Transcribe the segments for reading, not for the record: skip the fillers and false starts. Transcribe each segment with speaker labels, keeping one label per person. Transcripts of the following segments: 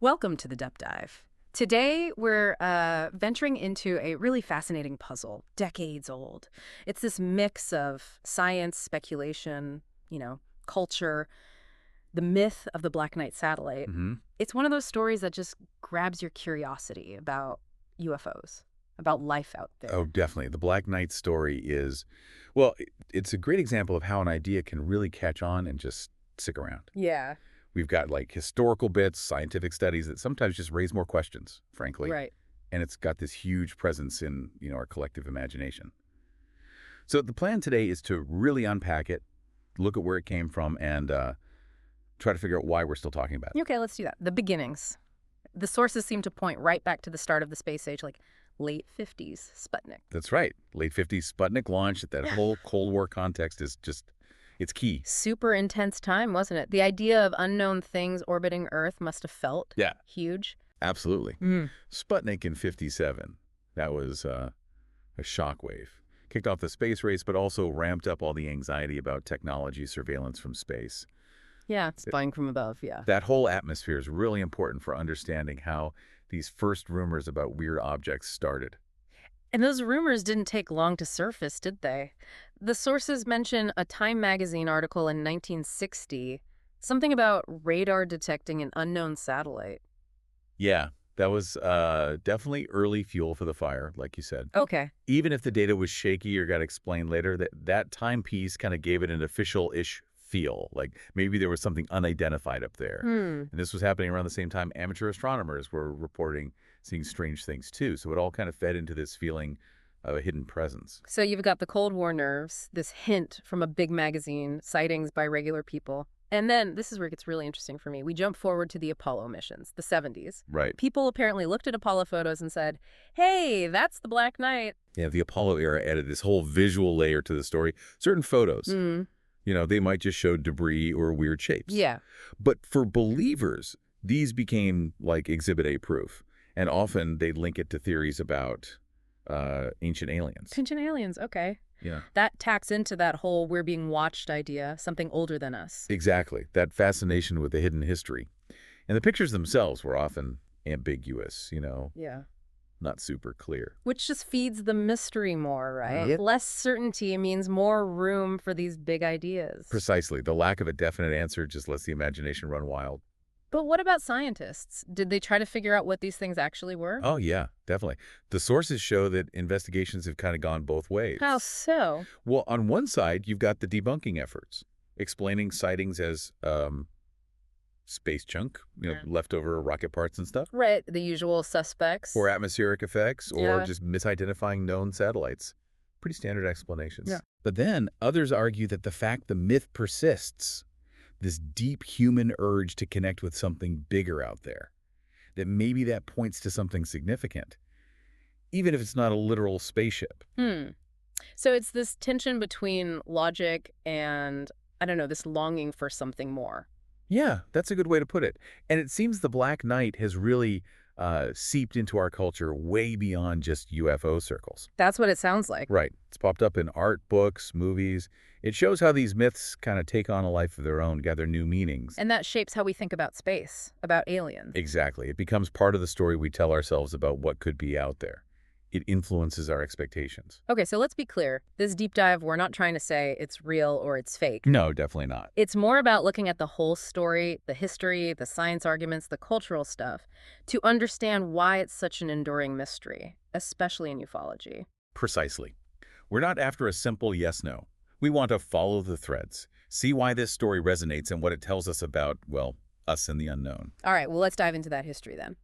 Speaker 1: Welcome to the Depth Dive. Today, we're venturing into a really fascinating puzzle, decades old. It's this mix of science, speculation, culture, the myth of the Black Knight satellite.
Speaker 2: Hmm.
Speaker 1: It's one of those stories that just grabs your curiosity about UFOs, about life out there.
Speaker 2: Oh, definitely. The Black Knight story is, it's a great example of how an idea can really catch on and just stick around.
Speaker 1: Yeah,
Speaker 2: We've got like historical bits, scientific studies that sometimes just raise more questions, frankly.
Speaker 1: right.
Speaker 2: And it's got this huge presence in, our collective imagination. So the plan today is to really unpack it, look at where it came from, and try to figure out why we're still talking about it.
Speaker 1: Okay, let's do that. The beginnings. The sources seem to point right back to the start of the space age, like late 50s, Sputnik.
Speaker 2: That's right. Late 50s Sputnik launch, that whole Cold War context is just, it's key.
Speaker 1: Super intense time, wasn't it? The idea of unknown things orbiting Earth must have felt
Speaker 2: Yeah.
Speaker 1: huge.
Speaker 2: Absolutely.
Speaker 1: Mm.
Speaker 2: Sputnik in '57, that was a shockwave. Kicked off the space race, but also ramped up all the anxiety about technology surveillance from space.
Speaker 1: Yeah, spying from above, yeah.
Speaker 2: That whole atmosphere is really important for understanding how these first rumors about weird objects started.
Speaker 1: And those rumors didn't take long to surface, did they? The sources mention a Time magazine article in 1960, something about radar detecting an unknown satellite.
Speaker 2: Yeah, that was definitely early fuel for the fire, like you said.
Speaker 1: Okay.
Speaker 2: Even if the data was shaky or got explained later, that timepiece kind of gave it an official-ish feel, like maybe there was something unidentified up there.
Speaker 1: Hmm.
Speaker 2: And this was happening around the same time amateur astronomers were reporting seeing strange things too. So it all kind of fed into this feeling of a hidden presence.
Speaker 1: So you've got the Cold War nerves, this hint from a big magazine, sightings by regular people. And then, this is where it gets really interesting for me. We jump forward to the Apollo missions, the 70s.
Speaker 2: Right.
Speaker 1: People apparently looked at Apollo photos and said, hey, that's the Black Knight.
Speaker 2: Yeah, the Apollo era added this whole visual layer to the story. Certain photos,
Speaker 1: Mm.
Speaker 2: they might just show debris or weird shapes.
Speaker 1: Yeah.
Speaker 2: But for believers, these became like Exhibit A proof. And often they'd link it to theories about ancient aliens.
Speaker 1: Ancient aliens, okay.
Speaker 2: Yeah.
Speaker 1: That tacks into that whole we're being watched idea, something older than us.
Speaker 2: Exactly. That fascination with the hidden history. And the pictures themselves were often ambiguous,
Speaker 1: Yeah.
Speaker 2: not super clear.
Speaker 1: Which just feeds the mystery more, right?
Speaker 2: Yep.
Speaker 1: Less certainty means more room for these big ideas.
Speaker 2: Precisely. The lack of a definite answer just lets the imagination run wild.
Speaker 1: But what about scientists? Did they try to figure out what these things actually were?
Speaker 2: Oh, yeah, definitely. The sources show that investigations have kind of gone both ways.
Speaker 1: How so?
Speaker 2: Well, on one side, you've got the debunking efforts, explaining sightings as space junk, leftover rocket parts and stuff,
Speaker 1: Right, the usual suspects.
Speaker 2: or atmospheric effects, or
Speaker 1: Yeah.
Speaker 2: just misidentifying known satellites. Pretty standard explanations.
Speaker 1: Yeah.
Speaker 2: But then others argue that the fact the myth persists, this deep human urge to connect with something bigger out there, that maybe that points to something significant, even if it's not a literal spaceship.
Speaker 1: So it's this tension between logic and, I don't know, this longing for something more.
Speaker 2: Yeah, that's a good way to put it. And it seems the Black Knight has really seeped into our culture way beyond just UFO circles.
Speaker 1: That's what it sounds like.
Speaker 2: Right. It's popped up in art, books, movies. It shows how these myths kind of take on a life of their own, gather new meanings.
Speaker 1: And that shapes how we think about space, about aliens.
Speaker 2: Exactly. It becomes part of the story we tell ourselves about what could be out there. It influences our expectations.
Speaker 1: Okay, so let's be clear. This deep dive, we're not trying to say it's real or it's fake.
Speaker 2: No, definitely not.
Speaker 1: It's more about looking at the whole story, the history, the science arguments, the cultural stuff, to understand why it's such an enduring mystery, especially in ufology.
Speaker 2: Precisely. We're not after a simple yes-no. We want to follow the threads, see why this story resonates and what it tells us about, well, us and the unknown.
Speaker 1: All right, well, let's dive into that history then.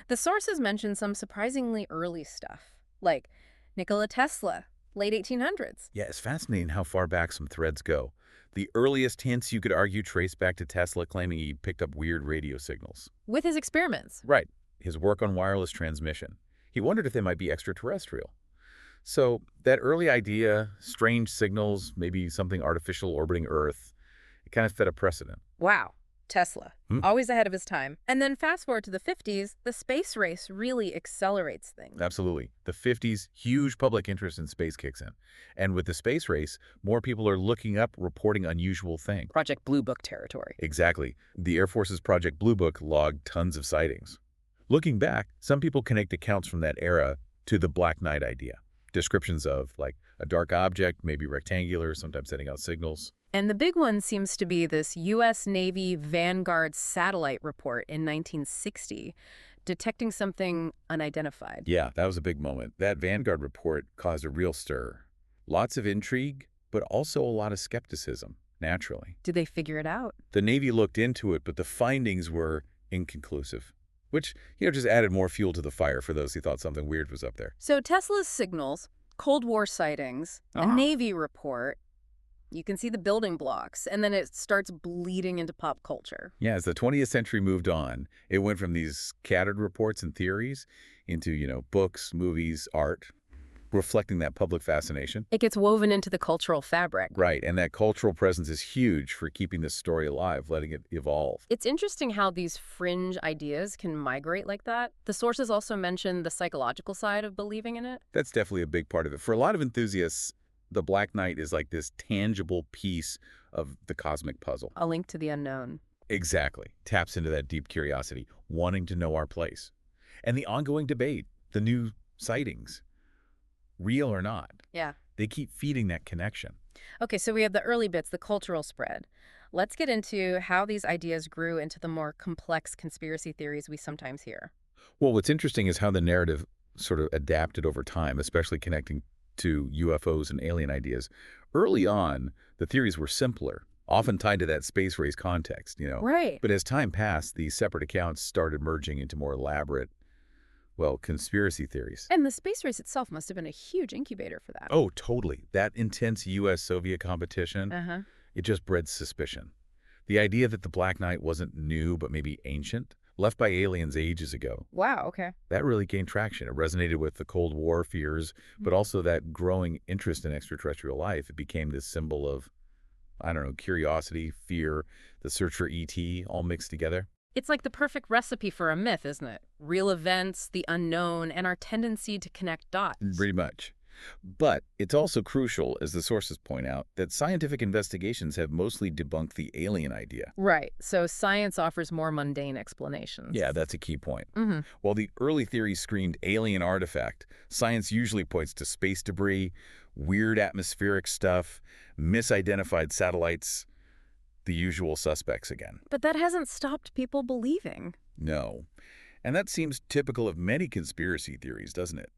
Speaker 1: The sources mention some surprisingly early stuff, like Nikola Tesla, late 1800s.
Speaker 2: Yeah, it's fascinating how far back some threads go. The earliest hints, you could argue, trace back to Tesla claiming he picked up weird radio signals.
Speaker 1: With his experiments.
Speaker 2: Right. His work on wireless transmission. He wondered if they might be extraterrestrial. So that early idea, strange signals, maybe something artificial orbiting Earth, it kind of set a precedent.
Speaker 1: Wow. Tesla.
Speaker 2: Hmm.
Speaker 1: Always ahead of his time. And then fast forward to the 50s, the space race really accelerates things.
Speaker 2: Absolutely. The 50s, huge public interest in space kicks in. And with the space race, more people are looking up, reporting unusual things.
Speaker 1: Project Blue Book territory.
Speaker 2: Exactly. The Air Force's Project Blue Book logged tons of sightings. Looking back, some people connect accounts from that era to the Black Knight idea. Descriptions of, like, a dark object, maybe rectangular, sometimes sending out signals.
Speaker 1: And the big one seems to be this U.S. Navy Vanguard satellite report in 1960, detecting something unidentified.
Speaker 2: Yeah, that was a big moment. That Vanguard report caused a real stir. Lots of intrigue, but also a lot of skepticism, naturally.
Speaker 1: Did they figure it out?
Speaker 2: The Navy looked into it, but the findings were inconclusive, which, just added more fuel to the fire for those who thought something weird was up there.
Speaker 1: So Tesla's signals, Cold War sightings, a Navy report, you can see the building blocks, and then it starts bleeding into pop culture.
Speaker 2: Yeah, as the 20th century moved on, it went from these scattered reports and theories into, books, movies, art, reflecting that public fascination.
Speaker 1: It gets woven into the cultural fabric.
Speaker 2: Right, and that cultural presence is huge for keeping this story alive, letting it evolve.
Speaker 1: It's interesting how these fringe ideas can migrate like that. The sources also mention the psychological side of believing in it.
Speaker 2: That's definitely a big part of it. For a lot of enthusiasts, the Black Knight is like this tangible piece of the cosmic puzzle.
Speaker 1: A link to the unknown.
Speaker 2: Exactly. Taps into that deep curiosity, wanting to know our place. And the ongoing debate, the new sightings, real or not.
Speaker 1: Yeah.
Speaker 2: They keep feeding that connection.
Speaker 1: Okay, so we have the early bits, the cultural spread. Let's get into how these ideas grew into the more complex conspiracy theories we sometimes hear.
Speaker 2: Well, what's interesting is how the narrative sort of adapted over time, especially connecting to UFOs and alien ideas. Early on, the theories were simpler, often tied to that space race context.
Speaker 1: Right.
Speaker 2: But as time passed, these separate accounts started merging into more elaborate, conspiracy theories.
Speaker 1: And the space race itself must have been a huge incubator for that.
Speaker 2: Oh, totally. That intense U.S.-Soviet competition,
Speaker 1: Uh-huh.
Speaker 2: it just bred suspicion. The idea that the Black Knight wasn't new but maybe ancient, left by aliens ages ago,
Speaker 1: Wow, okay.
Speaker 2: that really gained traction. It resonated with the Cold War fears, but also that growing interest in extraterrestrial life. It became this symbol of, curiosity, fear, the search for ET, all mixed together.
Speaker 1: It's like the perfect recipe for a myth, isn't it? Real events, the unknown, and our tendency to connect dots.
Speaker 2: Pretty much. But it's also crucial, as the sources point out, that scientific investigations have mostly debunked the alien idea.
Speaker 1: Right, so science offers more mundane explanations.
Speaker 2: Yeah, that's a key point.
Speaker 1: Mm-hmm.
Speaker 2: While the early theories screamed alien artifact, science usually points to space debris, weird atmospheric stuff, misidentified satellites, the usual suspects again.
Speaker 1: But that hasn't stopped people believing.
Speaker 2: No. And that seems typical of many conspiracy theories, doesn't it?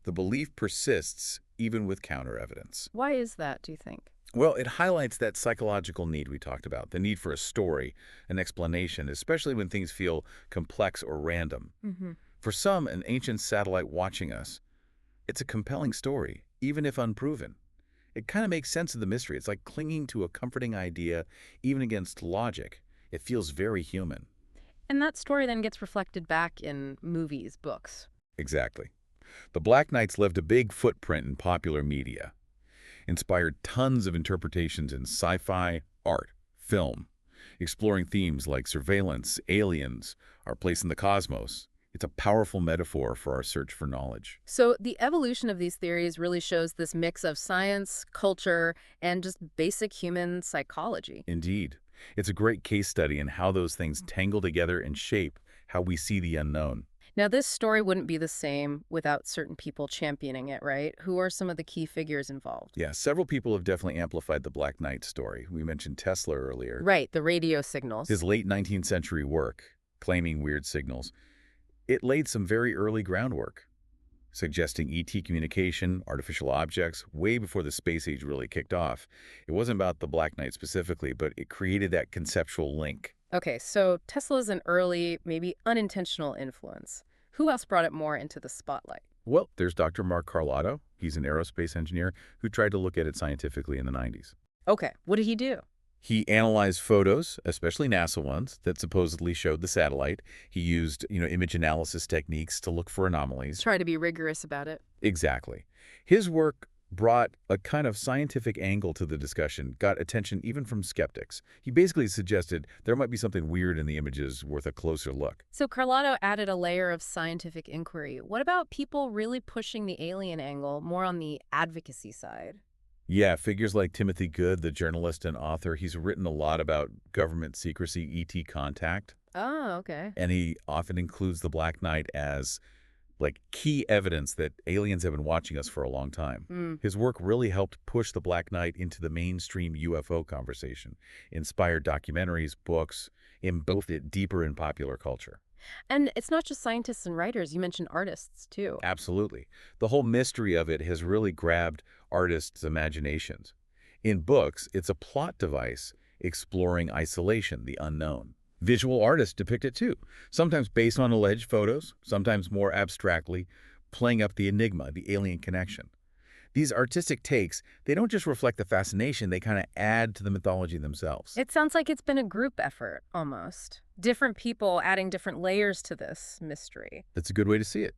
Speaker 2: The belief persists even with counter-evidence.
Speaker 1: Why is that, do you think?
Speaker 2: Well, it highlights that psychological need we talked about, the need for a story, an explanation, especially when things feel complex or random.
Speaker 1: Mm-hmm.
Speaker 2: For some, an ancient satellite watching us, it's a compelling story, even if unproven. It kind of makes sense of the mystery. It's like clinging to a comforting idea, even against logic. It feels very human.
Speaker 1: And that story then gets reflected back in movies, books.
Speaker 2: Exactly. The Black Knights left a big footprint in popular media, inspired tons of interpretations in sci-fi, art, film, exploring themes like surveillance, aliens, our place in the cosmos. It's a powerful metaphor for our search for knowledge.
Speaker 1: So the evolution of these theories really shows this mix of science, culture, and just basic human psychology.
Speaker 2: Indeed. It's a great case study in how those things tangle together and shape how we see the unknown.
Speaker 1: Now, this story wouldn't be the same without certain people championing it, right? Who are some of the key figures involved?
Speaker 2: Yeah, several people have definitely amplified the Black Knight story. We mentioned Tesla earlier.
Speaker 1: Right, the radio signals.
Speaker 2: His late 19th century work, claiming weird signals, it laid some very early groundwork, suggesting ET communication, artificial objects, way before the space age really kicked off. It wasn't about the Black Knight specifically, but it created that conceptual link.
Speaker 1: Okay, so Tesla's an early, maybe unintentional influence. Who else brought it more into the spotlight?
Speaker 2: Well, there's Dr. Mark Carlotto. He's an aerospace engineer who tried to look at it scientifically in the 90s.
Speaker 1: Okay, what did he do?
Speaker 2: He analyzed photos, especially NASA ones, that supposedly showed the satellite. He used, image analysis techniques to look for anomalies.
Speaker 1: Try to be rigorous about it.
Speaker 2: Exactly. His work brought a kind of scientific angle to the discussion, got attention even from skeptics. He basically suggested there might be something weird in the images worth a closer look.
Speaker 1: So Carlotto added a layer of scientific inquiry. What about people really pushing the alien angle more on the advocacy side?
Speaker 2: Yeah, figures like Timothy Good, the journalist and author, he's written a lot about government secrecy, ET contact,
Speaker 1: Oh, okay.
Speaker 2: and he often includes the Black Knight as like key evidence that aliens have been watching us for a long time.
Speaker 1: Hmm.
Speaker 2: His work really helped push the Black Knight into the mainstream UFO conversation, inspired documentaries, books, embodied it deeper in popular culture.
Speaker 1: And it's not just scientists and writers. You mentioned artists, too.
Speaker 2: Absolutely. The whole mystery of it has really grabbed artists' imaginations. In books, it's a plot device exploring isolation, the unknown. Visual artists depict it too, sometimes based on alleged photos, sometimes more abstractly, playing up the enigma, the alien connection. These artistic takes, they don't just reflect the fascination, they kind of add to the mythology themselves.
Speaker 1: It sounds like it's been a group effort, almost. Different people adding different layers to this mystery.
Speaker 2: That's a good way to see it.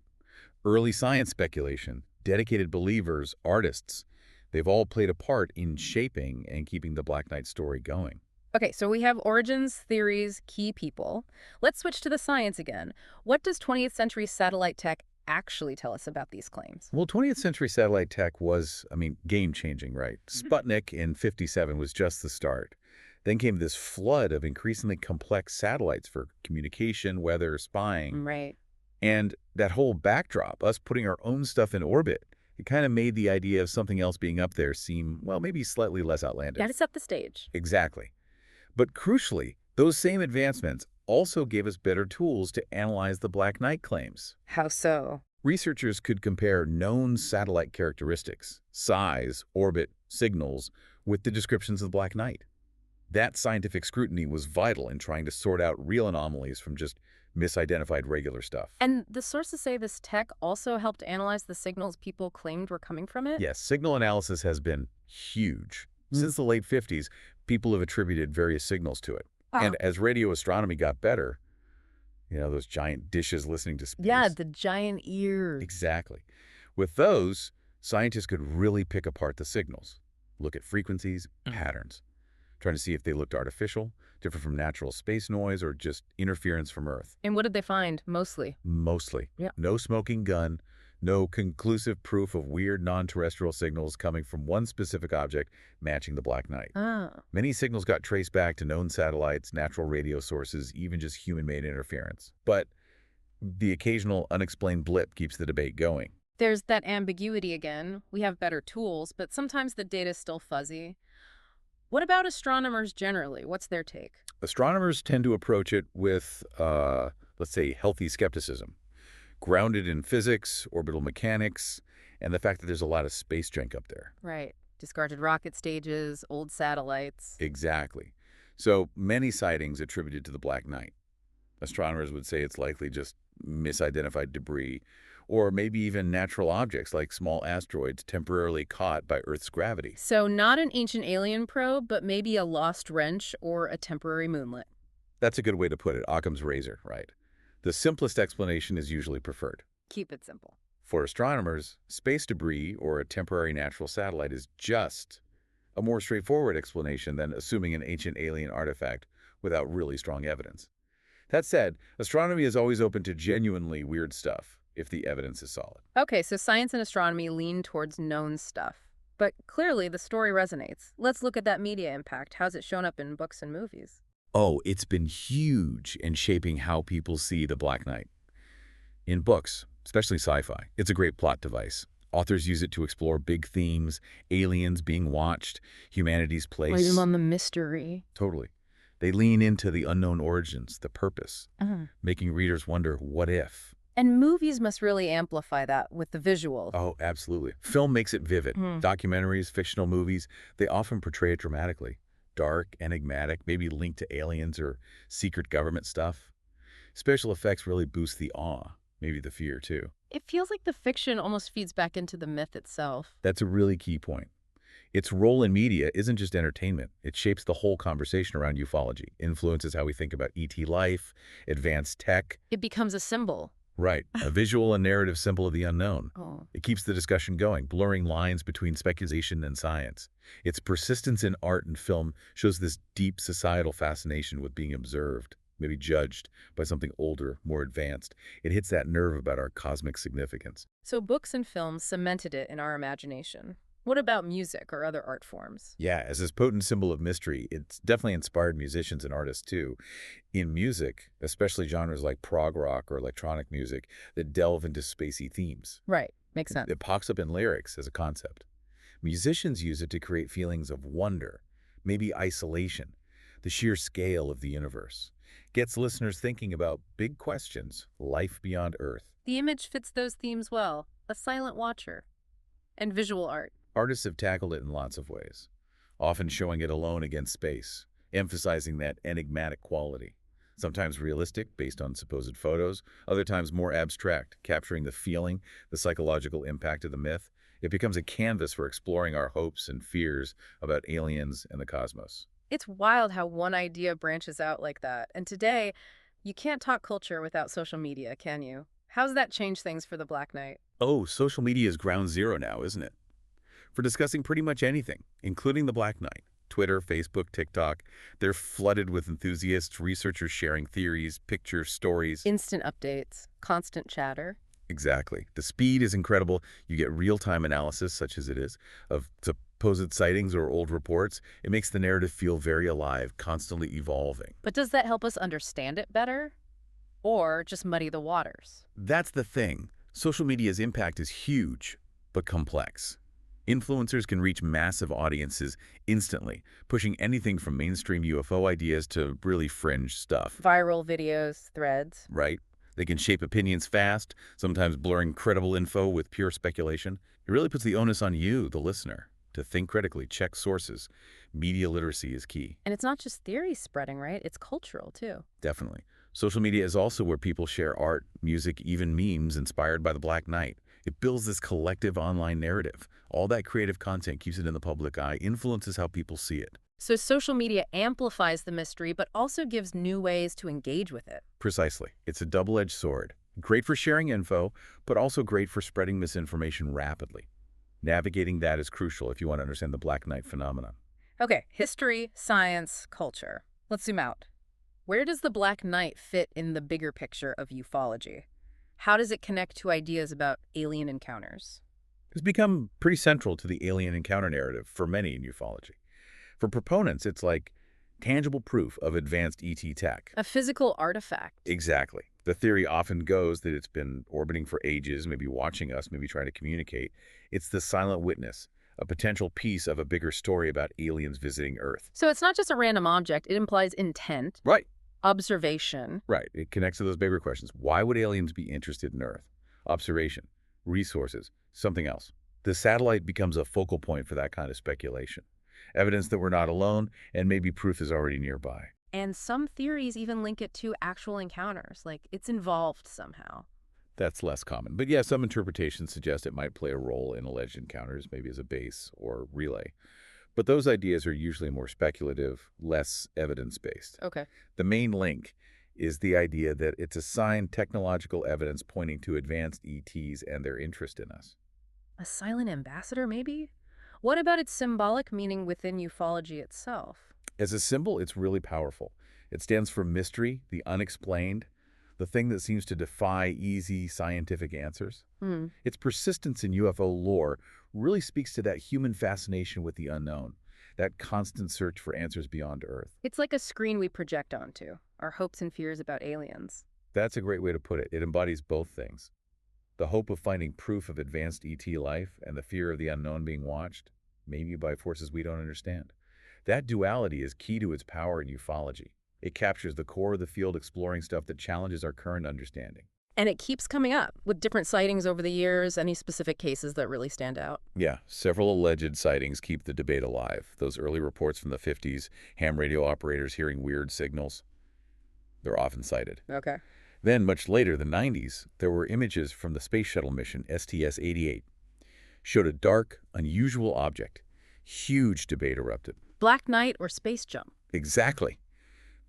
Speaker 2: Early science speculation, dedicated believers, artists, they've all played a part in shaping and keeping the Black Knight story going.
Speaker 1: Okay, so we have origins, theories, key people. Let's switch to the science again. What does 20th century satellite tech actually tell us about these claims?
Speaker 2: Well, 20th century satellite tech was, game-changing, right? Sputnik in '57 was just the start. Then came this flood of increasingly complex satellites for communication, weather, spying.
Speaker 1: Right.
Speaker 2: And that whole backdrop, us putting our own stuff in orbit, it kind of made the idea of something else being up there seem, well, maybe slightly less outlandish.
Speaker 1: Got to set the stage.
Speaker 2: Exactly. But crucially, those same advancements also gave us better tools to analyze the Black Knight claims.
Speaker 1: How so?
Speaker 2: Researchers could compare known satellite characteristics, size, orbit, signals, with the descriptions of the Black Knight. That scientific scrutiny was vital in trying to sort out real anomalies from just misidentified regular stuff.
Speaker 1: And the sources say this tech also helped analyze the signals people claimed were coming from it?
Speaker 2: Yes, signal analysis has been huge. Since the late 50s, people have attributed various signals to it.
Speaker 1: Wow.
Speaker 2: And as radio astronomy got better, those giant dishes listening to space.
Speaker 1: Yeah, the giant ears.
Speaker 2: Exactly. With those, scientists could really pick apart the signals, look at frequencies, patterns, trying to see if they looked artificial, different from natural space noise, or just interference from Earth.
Speaker 1: And what did they find, mostly?
Speaker 2: Mostly.
Speaker 1: Yeah.
Speaker 2: No smoking gun, no conclusive proof of weird non-terrestrial signals coming from one specific object matching the Black Knight.
Speaker 1: Ah.
Speaker 2: Many signals got traced back to known satellites, natural radio sources, even just human-made interference. But the occasional unexplained blip keeps the debate going.
Speaker 1: There's that ambiguity again. We have better tools, but sometimes the data's still fuzzy. What about astronomers generally? What's their take?
Speaker 2: Astronomers tend to approach it with, let's say, healthy skepticism, grounded in physics, orbital mechanics, and the fact that there's a lot of space junk up there.
Speaker 1: Right. Discarded rocket stages, old satellites.
Speaker 2: Exactly. So many sightings attributed to the Black Knight. Astronomers would say it's likely just misidentified debris, or maybe even natural objects like small asteroids temporarily caught by Earth's gravity.
Speaker 1: So not an ancient alien probe, but maybe a lost wrench or a temporary moonlet.
Speaker 2: That's a good way to put it, Occam's razor, right? The simplest explanation is usually preferred.
Speaker 1: Keep it simple.
Speaker 2: For astronomers, space debris or a temporary natural satellite is just a more straightforward explanation than assuming an ancient alien artifact without really strong evidence. That said, astronomy is always open to genuinely weird stuff if the evidence is solid.
Speaker 1: Okay, so science and astronomy lean towards known stuff. But clearly the story resonates. Let's look at that media impact. How's it shown up in books and movies?
Speaker 2: Oh, it's been huge in shaping how people see the Black Knight. In books, especially sci-fi, it's a great plot device. Authors use it to explore big themes, aliens being watched, humanity's place.
Speaker 1: Leave them on the mystery.
Speaker 2: Totally. They lean into the unknown origins, the purpose, making readers wonder, what if?
Speaker 1: And movies must really amplify that with the visual.
Speaker 2: Oh, absolutely. Film makes it vivid. Documentaries, fictional movies, they often portray it dramatically. Dark, enigmatic, maybe linked to aliens or secret government stuff. Special effects really boost the awe, maybe the fear too.
Speaker 1: It feels like the fiction almost feeds back into the myth itself.
Speaker 2: That's a really key point. Its role in media isn't just entertainment. It shapes the whole conversation around ufology, influences how we think about ET life, advanced tech.
Speaker 1: It becomes a symbol.
Speaker 2: Right. A visual and narrative symbol of the unknown.
Speaker 1: Oh.
Speaker 2: It keeps the discussion going, blurring lines between speculation and science. Its persistence in art and film shows this deep societal fascination with being observed, maybe judged by something older, more advanced. It hits that nerve about our cosmic significance.
Speaker 1: So books and films cemented it in our imagination. What about music or other art forms?
Speaker 2: Yeah, as this potent symbol of mystery, it's definitely inspired musicians and artists too. In music, especially genres like prog rock or electronic music that delve into spacey themes.
Speaker 1: Right. Makes sense.
Speaker 2: It pops up in lyrics as a concept. Musicians use it to create feelings of wonder, maybe isolation, the sheer scale of the universe. Gets listeners thinking about big questions, life beyond Earth.
Speaker 1: The image fits those themes well. A silent watcher. And visual art.
Speaker 2: Artists have tackled it in lots of ways, often showing it alone against space, emphasizing that enigmatic quality. Sometimes realistic, based on supposed photos, other times more abstract, capturing the feeling, the psychological impact of the myth. It becomes a canvas for exploring our hopes and fears about aliens and the cosmos.
Speaker 1: It's wild how one idea branches out like that. And today, you can't talk culture without social media, can you? How's that changed things for the Black Knight?
Speaker 2: Oh, social media is ground zero now, isn't it? For discussing pretty much anything, including the Black Knight. Twitter, Facebook, TikTok, they're flooded with enthusiasts, researchers sharing theories, pictures, stories.
Speaker 1: Instant updates, constant chatter.
Speaker 2: Exactly. The speed is incredible. You get real-time analysis, such as it is, of supposed sightings or old reports. It makes the narrative feel very alive, constantly evolving.
Speaker 1: But does that help us understand it better? Or just muddy the waters?
Speaker 2: That's the thing. Social media's impact is huge, but complex. Influencers can reach massive audiences instantly, pushing anything from mainstream UFO ideas to really fringe stuff.
Speaker 1: Viral videos, threads.
Speaker 2: Right? They can shape opinions fast, sometimes blurring credible info with pure speculation. It really puts the onus on you, the listener, to think critically, check sources. Media literacy is key.
Speaker 1: And it's not just theory spreading, right? It's cultural, too.
Speaker 2: Definitely. Social media is also where people share art, music, even memes inspired by the Black Knight. It builds this collective online narrative. All that creative content keeps it in the public eye, influences how people see it.
Speaker 1: So social media amplifies the mystery, but also gives new ways to engage with it.
Speaker 2: Precisely. It's a double-edged sword. Great for sharing info, but also great for spreading misinformation rapidly. Navigating that is crucial if you want to understand the Black Knight phenomenon.
Speaker 1: Okay, history, science, culture. Let's zoom out. Where does the Black Knight fit in the bigger picture of ufology? How does it connect to ideas about alien encounters?
Speaker 2: It's become pretty central to the alien encounter narrative for many in ufology. For proponents, it's like tangible proof of advanced ET tech.
Speaker 1: A physical artifact.
Speaker 2: Exactly. The theory often goes that it's been orbiting for ages, maybe watching us, maybe trying to communicate. It's the silent witness, a potential piece of a bigger story about aliens visiting Earth.
Speaker 1: So it's not just a random object, it implies intent,
Speaker 2: Right.
Speaker 1: observation.
Speaker 2: Right. It connects to those bigger questions. Why would aliens be interested in Earth? Observation, resources, something else. The satellite becomes a focal point for that kind of speculation. Evidence that we're not alone, and maybe proof is already nearby.
Speaker 1: And some theories even link it to actual encounters, like it's involved somehow.
Speaker 2: That's less common. But yeah, some interpretations suggest it might play a role in alleged encounters, maybe as a base or relay. But those ideas are usually more speculative, less evidence-based.
Speaker 1: Okay.
Speaker 2: The main link is the idea that it's a sign technological evidence pointing to advanced ETs and their interest in us.
Speaker 1: A silent ambassador, maybe? What about its symbolic meaning within ufology itself?
Speaker 2: As a symbol, it's really powerful. It stands for mystery, the unexplained, the thing that seems to defy easy scientific answers. Its persistence in UFO lore really speaks to that human fascination with the unknown, that constant search for answers beyond Earth.
Speaker 1: It's like a screen we project onto, our hopes and fears about aliens.
Speaker 2: That's a great way to put it. It embodies both things. The hope of finding proof of advanced ET life and the fear of the unknown being watched, maybe by forces we don't understand. That duality is key to its power in ufology. It captures the core of the field, exploring stuff that challenges our current understanding.
Speaker 1: And it keeps coming up with different sightings over the years. Any specific cases that really stand out?
Speaker 2: Yeah, several alleged sightings keep the debate alive. Those early reports from the 50s, ham radio operators hearing weird signals, they're often cited.
Speaker 1: Okay.
Speaker 2: Then, much later, the 90s, there were images from the space shuttle mission STS-88. Showed a dark, unusual object. Huge debate erupted.
Speaker 1: Black Knight or space jump?
Speaker 2: Exactly.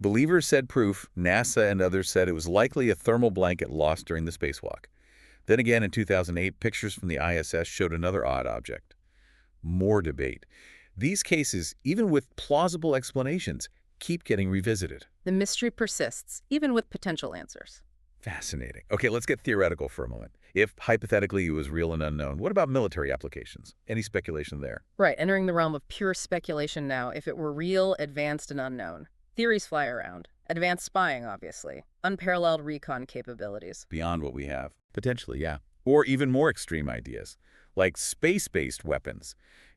Speaker 2: Believers said proof. NASA and others said it was likely a thermal blanket lost during the spacewalk. Then again, in 2008, pictures from the ISS showed another odd object. More debate. These cases, even with plausible explanations, keep getting revisited.
Speaker 1: The mystery persists, even with potential answers.
Speaker 2: Fascinating. Okay, let's get theoretical for a moment. If, hypothetically, it was real and unknown, what about military applications? Any speculation there?
Speaker 1: Right, entering the realm of pure speculation now. If it were real, advanced, and unknown. Theories fly around. Advanced spying, obviously. Unparalleled recon capabilities.
Speaker 2: Beyond what we have. Potentially, yeah. Or even more extreme ideas, like space-based weapons.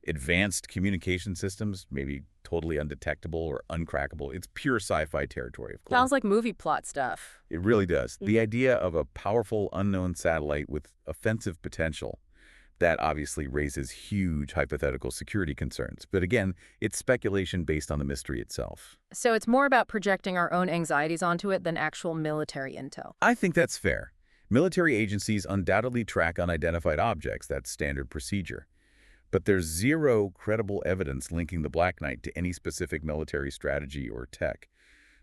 Speaker 2: Advanced communication systems, maybe totally undetectable or uncrackable. It's pure sci-fi territory, of course.
Speaker 1: Sounds like movie plot stuff.
Speaker 2: It really does. The idea of a powerful unknown satellite with offensive potential, that obviously raises huge hypothetical security concerns. But again, it's speculation based on the mystery itself.
Speaker 1: So it's more about projecting our own anxieties onto it than actual military intel.
Speaker 2: I think that's fair. Military agencies undoubtedly track unidentified objects. That's standard procedure. But there's zero credible evidence linking the Black Knight to any specific military strategy or tech.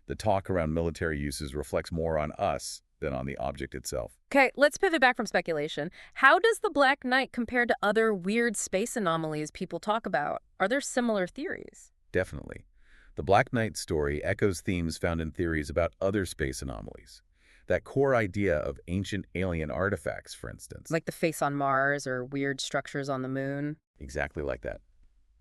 Speaker 2: The talk around military uses reflects more on us than on the object itself.
Speaker 1: Okay, let's pivot back from speculation. How does the Black Knight compare to other weird space anomalies people talk about? Are there similar theories?
Speaker 2: Definitely. The Black Knight story echoes themes found in theories about other space anomalies. That core idea of ancient alien artifacts, for instance.
Speaker 1: Like the face on Mars or weird structures on the moon?
Speaker 2: Exactly like that.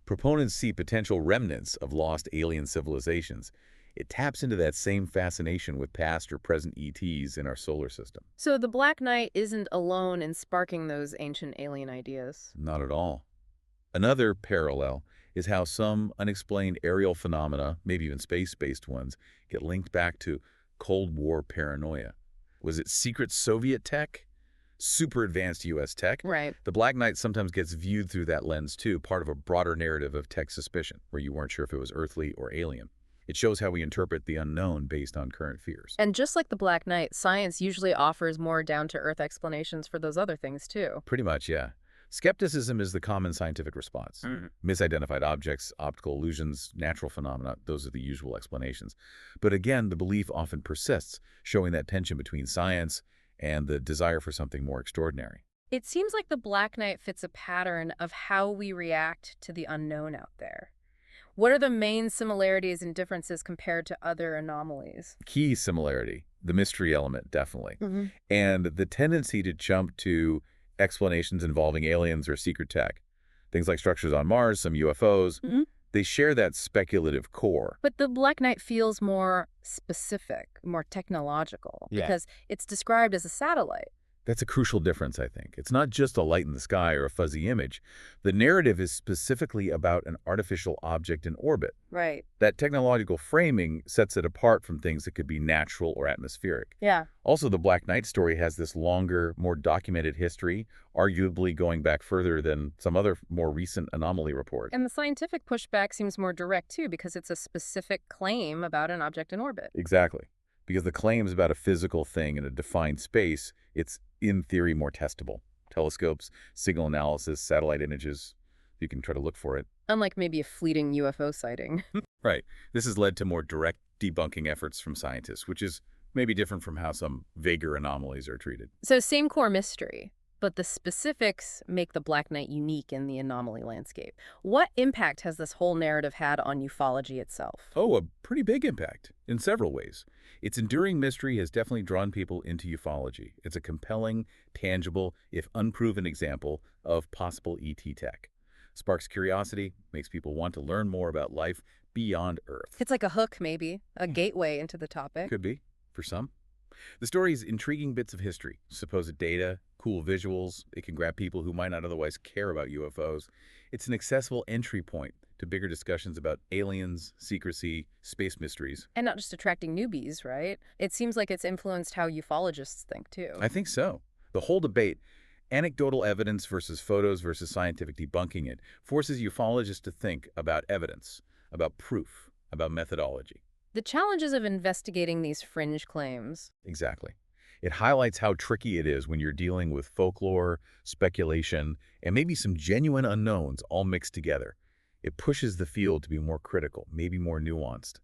Speaker 2: Proponents see potential remnants of lost alien civilizations. It taps into that same fascination with past or present ETs in our solar system.
Speaker 1: So the Black Knight isn't alone in sparking those ancient alien ideas?
Speaker 2: Not at all. Another parallel is how some unexplained aerial phenomena, maybe even space-based ones, get linked back to Cold War paranoia. Was it secret Soviet tech? Super advanced U.S. tech?
Speaker 1: Right.
Speaker 2: The Black Knight sometimes gets viewed through that lens too, part of a broader narrative of tech suspicion, where you weren't sure if it was earthly or alien. It shows how we interpret the unknown based on current fears.
Speaker 1: And just like the Black Knight, science usually offers more down-to-earth explanations for those other things too.
Speaker 2: Pretty much, yeah. Skepticism is the common scientific response. Misidentified objects, optical illusions, natural phenomena, those are the usual explanations. But again, the belief often persists, showing that tension between science and the desire for something more extraordinary.
Speaker 1: It seems like the Black Knight fits a pattern of how we react to the unknown out there. What are the main similarities and differences compared to other anomalies?
Speaker 2: Key similarity, the mystery element, definitely. And the tendency to jump to explanations involving aliens or secret tech. Things like structures on Mars, some UFOs, they share that speculative core.
Speaker 1: But the Black Knight feels more specific, more technological, because it's described as a satellite.
Speaker 2: That's a crucial difference, I think. It's not just a light in the sky or a fuzzy image. The narrative is specifically about an artificial object in orbit.
Speaker 1: Right.
Speaker 2: That technological framing sets it apart from things that could be natural or atmospheric.
Speaker 1: Yeah.
Speaker 2: Also, the Black Knight story has this longer, more documented history, arguably going back further than some other more recent anomaly reports.
Speaker 1: And the scientific pushback seems more direct, too, because it's a specific claim about an object in orbit.
Speaker 2: Exactly. Because the claim is about a physical thing in a defined space, it's, in theory, more testable. Telescopes, signal analysis, satellite images, you can try to look for it.
Speaker 1: Unlike maybe a fleeting UFO sighting.
Speaker 2: Right. This has led to more direct debunking efforts from scientists, which is maybe different from how some vaguer anomalies are treated.
Speaker 1: So same core mystery, but the specifics make the Black Knight unique in the anomaly landscape. What impact has this whole narrative had on ufology itself?
Speaker 2: Oh, a pretty big impact in several ways. Its enduring mystery has definitely drawn people into ufology. It's a compelling, tangible, if unproven example of possible ET tech. Sparks curiosity, makes people want to learn more about life beyond Earth.
Speaker 1: It's like a hook, maybe, a gateway into the topic.
Speaker 2: Could be, for some. The story's intriguing bits of history, supposed data, cool visuals. It can grab people who might not otherwise care about UFOs. It's an accessible entry point to bigger discussions about aliens, secrecy, space mysteries.
Speaker 1: And not just attracting newbies, right? It seems like it's influenced how ufologists think, too.
Speaker 2: I think so. The whole debate, anecdotal evidence versus photos versus scientific debunking it, forces ufologists to think about evidence, about proof, about methodology.
Speaker 1: The challenges of investigating these fringe claims.
Speaker 2: Exactly. It highlights how tricky it is when you're dealing with folklore, speculation, and maybe some genuine unknowns all mixed together. It pushes the field to be more critical, maybe more nuanced.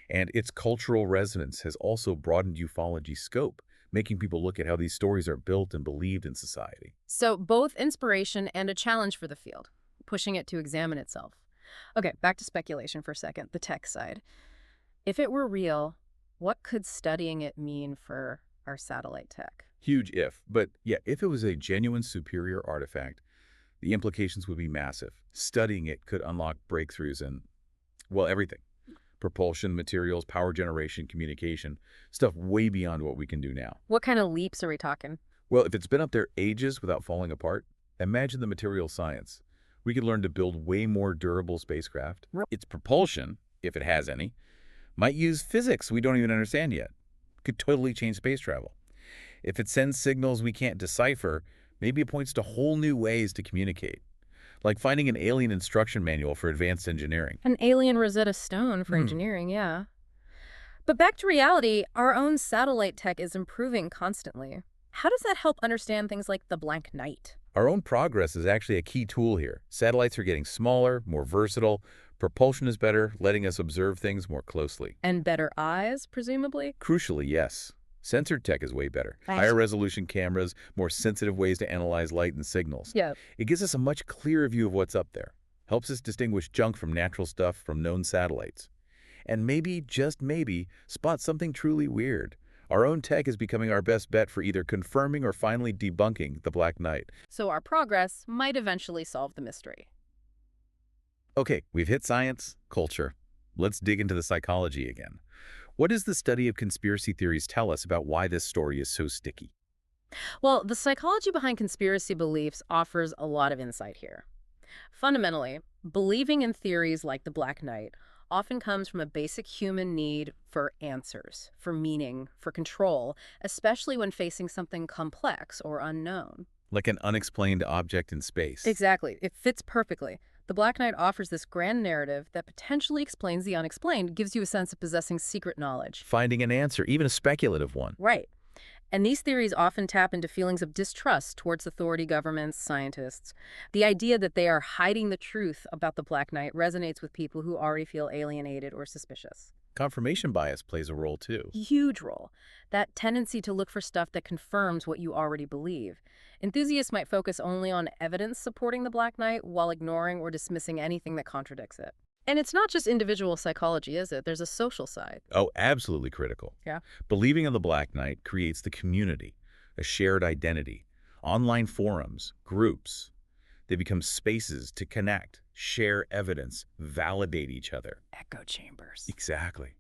Speaker 2: And its cultural resonance has also broadened ufology's scope, making people look at how these stories are built and believed in society.
Speaker 1: So both inspiration and a challenge for the field, pushing it to examine itself. Okay, back to speculation for a second, the tech side. If it were real, what could studying it mean for our satellite tech?
Speaker 2: Huge if. But yeah, if it was a genuine superior artifact, the implications would be massive. Studying it could unlock breakthroughs in, well, everything. Propulsion, materials, power generation, communication, stuff way beyond what we can do now.
Speaker 1: What kind of leaps are we talking?
Speaker 2: Well, if it's been up there ages without falling apart, imagine the material science. We could learn to build way more durable spacecraft. Its propulsion, if it has any, might use physics we don't even understand yet. Could totally change space travel. If it sends signals we can't decipher, maybe it points to whole new ways to communicate. Like finding an alien instruction manual for advanced engineering.
Speaker 1: An alien Rosetta Stone for engineering, yeah. But back to reality, our own satellite tech is improving constantly. How does that help understand things like the blank night?
Speaker 2: Our own progress is actually a key tool here. Satellites are getting smaller, more versatile. Propulsion is better, letting us observe things more closely.
Speaker 1: And better eyes, presumably?
Speaker 2: Crucially, yes. Sensor tech is way better.
Speaker 1: Right.
Speaker 2: Higher resolution cameras, more sensitive ways to analyze light and signals.
Speaker 1: Yeah.
Speaker 2: It gives us a much clearer view of what's up there. Helps us distinguish junk from natural stuff from known satellites. And maybe, just maybe, spot something truly weird. Our own tech is becoming our best bet for either confirming or finally debunking the Black Knight.
Speaker 1: So our progress might eventually solve the mystery.
Speaker 2: Okay, we've hit science, culture. Let's dig into the psychology again. What does the study of conspiracy theories tell us about why this story is so sticky?
Speaker 1: Well, the psychology behind conspiracy beliefs offers a lot of insight here. Fundamentally, believing in theories like the Black Knight often comes from a basic human need for answers, for meaning, for control, especially when facing something complex or unknown.
Speaker 2: Like an unexplained object in space.
Speaker 1: Exactly. It fits perfectly. The Black Knight offers this grand narrative that potentially explains the unexplained, gives you a sense of possessing secret knowledge.
Speaker 2: Finding an answer, even a speculative one.
Speaker 1: Right. And these theories often tap into feelings of distrust towards authority governments, scientists. The idea that they are hiding the truth about the Black Knight resonates with people who already feel alienated or suspicious.
Speaker 2: Confirmation bias plays a role too.
Speaker 1: Huge role. That tendency to look for stuff that confirms what you already believe. Enthusiasts might focus only on evidence supporting the Black Knight while ignoring or dismissing anything that contradicts it. And it's not just individual psychology, is it? There's a social side.
Speaker 2: Oh, absolutely critical.
Speaker 1: Yeah.
Speaker 2: Believing in the Black Knight creates the community, a shared identity. Online forums, groups, they become spaces to connect, share evidence, validate each other.
Speaker 1: Echo chambers.
Speaker 2: Exactly.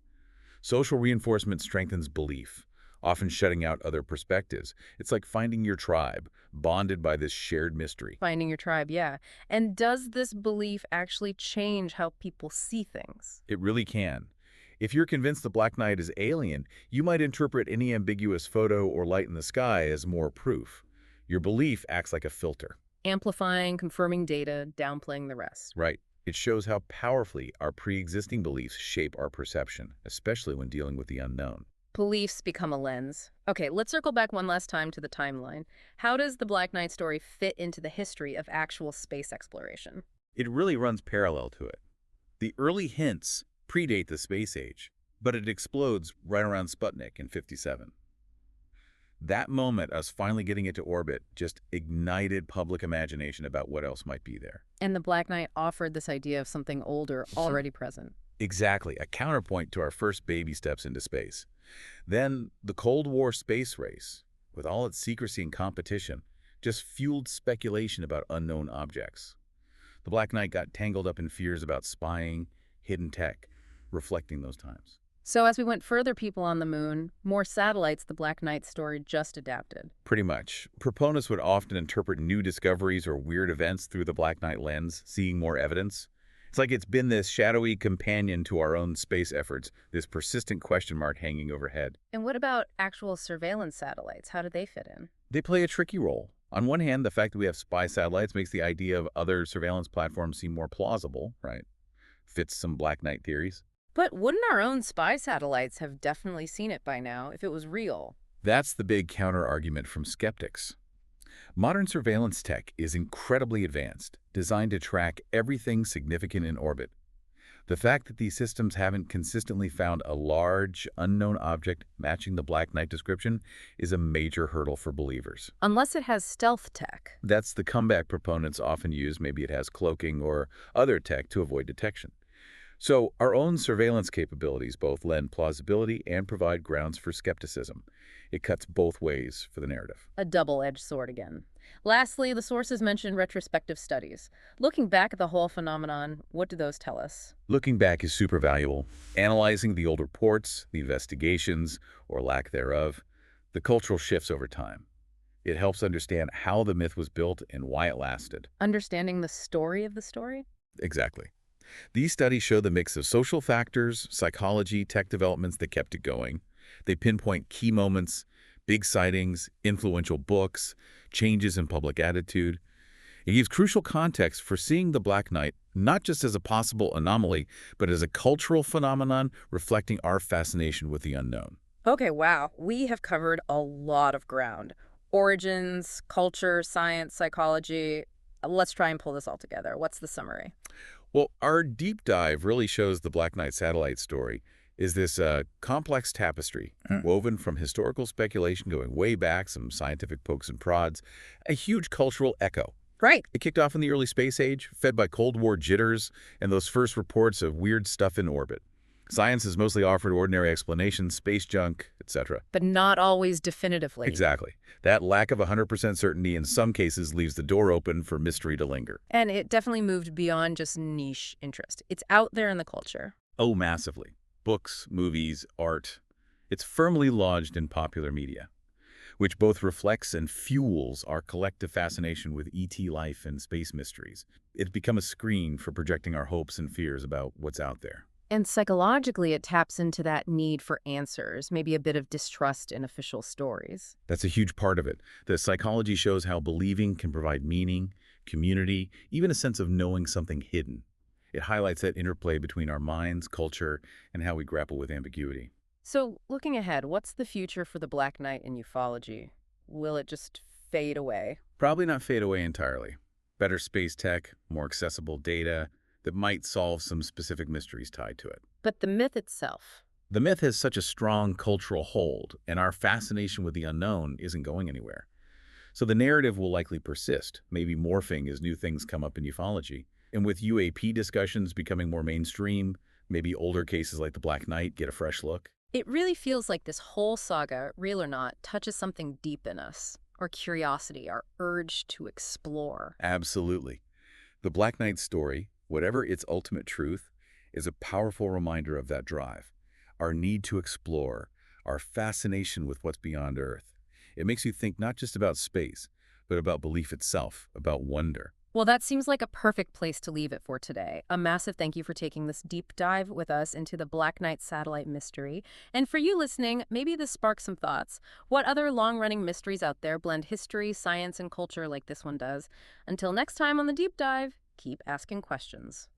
Speaker 2: Social reinforcement strengthens belief, often shutting out other perspectives. It's like finding your tribe, bonded by this shared mystery.
Speaker 1: Finding your tribe, yeah. And does this belief actually change how people see things?
Speaker 2: It really can. If you're convinced the Black Knight is alien, you might interpret any ambiguous photo or light in the sky as more proof. Your belief acts like a filter.
Speaker 1: Amplifying, confirming data, downplaying the rest.
Speaker 2: Right. It shows how powerfully our pre-existing beliefs shape our perception, especially when dealing with the unknown.
Speaker 1: Beliefs become a lens. Okay, let's circle back one last time to the timeline. How does the Black Knight story fit into the history of actual space exploration?
Speaker 2: It really runs parallel to it. The early hints predate the space age, but it explodes right around Sputnik in '57. That moment, us finally getting it to orbit, just ignited public imagination about what else might be there.
Speaker 1: And the Black Knight offered this idea of something older already present.
Speaker 2: Exactly, a counterpoint to our first baby steps into space. Then the Cold War space race, with all its secrecy and competition, just fueled speculation about unknown objects. The Black Knight got tangled up in fears about spying, hidden tech, reflecting those times.
Speaker 1: So as we went further people on the moon, more satellites, the Black Knight story just adapted.
Speaker 2: Pretty much. Proponents would often interpret new discoveries or weird events through the Black Knight lens, seeing more evidence. It's like it's been this shadowy companion to our own space efforts, this persistent question mark hanging overhead.
Speaker 1: And what about actual surveillance satellites? How do they fit in?
Speaker 2: They play a tricky role. On one hand, the fact that we have spy satellites makes the idea of other surveillance platforms seem more plausible, right? Fits some Black Knight theories.
Speaker 1: But wouldn't our own spy satellites have definitely seen it by now if it was real?
Speaker 2: That's the big counter-argument from skeptics. Modern surveillance tech is incredibly advanced, designed to track everything significant in orbit. The fact that these systems haven't consistently found a large, unknown object matching the Black Knight description is a major hurdle for believers.
Speaker 1: Unless it has stealth tech.
Speaker 2: That's the comeback proponents often use. Maybe it has cloaking or other tech to avoid detection. So our own surveillance capabilities both lend plausibility and provide grounds for skepticism. It cuts both ways for the narrative.
Speaker 1: A double-edged sword again. Lastly, the sources mention retrospective studies. Looking back at the whole phenomenon, what do those tell us?
Speaker 2: Looking back is super valuable. Analyzing the old reports, the investigations, or lack thereof, the cultural shifts over time. It helps understand how the myth was built and why it lasted.
Speaker 1: Understanding the story of the story?
Speaker 2: Exactly. These studies show the mix of social factors, psychology, tech developments that kept it going. They pinpoint key moments, big sightings, influential books, changes in public attitude. It gives crucial context for seeing the Black Knight not just as a possible anomaly, but as a cultural phenomenon reflecting our fascination with the unknown.
Speaker 1: Okay, wow. We have covered a lot of ground. Origins, culture, science, psychology. Let's try and pull this all together. What's the summary?
Speaker 2: Well, our deep dive really shows the Black Knight satellite story is this complex tapestry woven from historical speculation going way back, some scientific pokes and prods, a huge cultural echo.
Speaker 1: Right.
Speaker 2: It kicked off in the early space age, fed by Cold War jitters and those first reports of weird stuff in orbit. Science has mostly offered ordinary explanations, space junk, etc.
Speaker 1: But not always definitively.
Speaker 2: Exactly. That lack of 100% certainty in some cases leaves the door open for mystery to linger.
Speaker 1: And it definitely moved beyond just niche interest. It's out there in the culture.
Speaker 2: Oh, massively. Books, movies, art. It's firmly lodged in popular media, which both reflects and fuels our collective fascination with ET life and space mysteries. It's become a screen for projecting our hopes and fears about what's out there.
Speaker 1: And psychologically, it taps into that need for answers, maybe a bit of distrust in official stories.
Speaker 2: That's a huge part of it. The psychology shows how believing can provide meaning, community, even a sense of knowing something hidden. It highlights that interplay between our minds, culture, and how we grapple with ambiguity.
Speaker 1: So, looking ahead, what's the future for the Black Knight in ufology? Will it just fade away?
Speaker 2: Probably not fade away entirely. Better space tech, more accessible data that might solve some specific mysteries tied to it.
Speaker 1: But the myth itself.
Speaker 2: The myth has such a strong cultural hold, and our fascination with the unknown isn't going anywhere. So the narrative will likely persist, maybe morphing as new things come up in ufology. And with UAP discussions becoming more mainstream, maybe older cases like the Black Knight get a fresh look.
Speaker 1: It really feels like this whole saga, real or not, touches something deep in us. Our curiosity, our urge to explore.
Speaker 2: Absolutely. The Black Knight story, whatever its ultimate truth, is a powerful reminder of that drive, our need to explore, our fascination with what's beyond Earth. It makes you think not just about space, but about belief itself, about wonder.
Speaker 1: Well, that seems like a perfect place to leave it for today. A massive thank you for taking this deep dive with us into the Black Knight satellite mystery. And for you listening, maybe this sparks some thoughts. What other long-running mysteries out there blend history, science, and culture like this one does? Until next time on the deep dive, keep asking questions.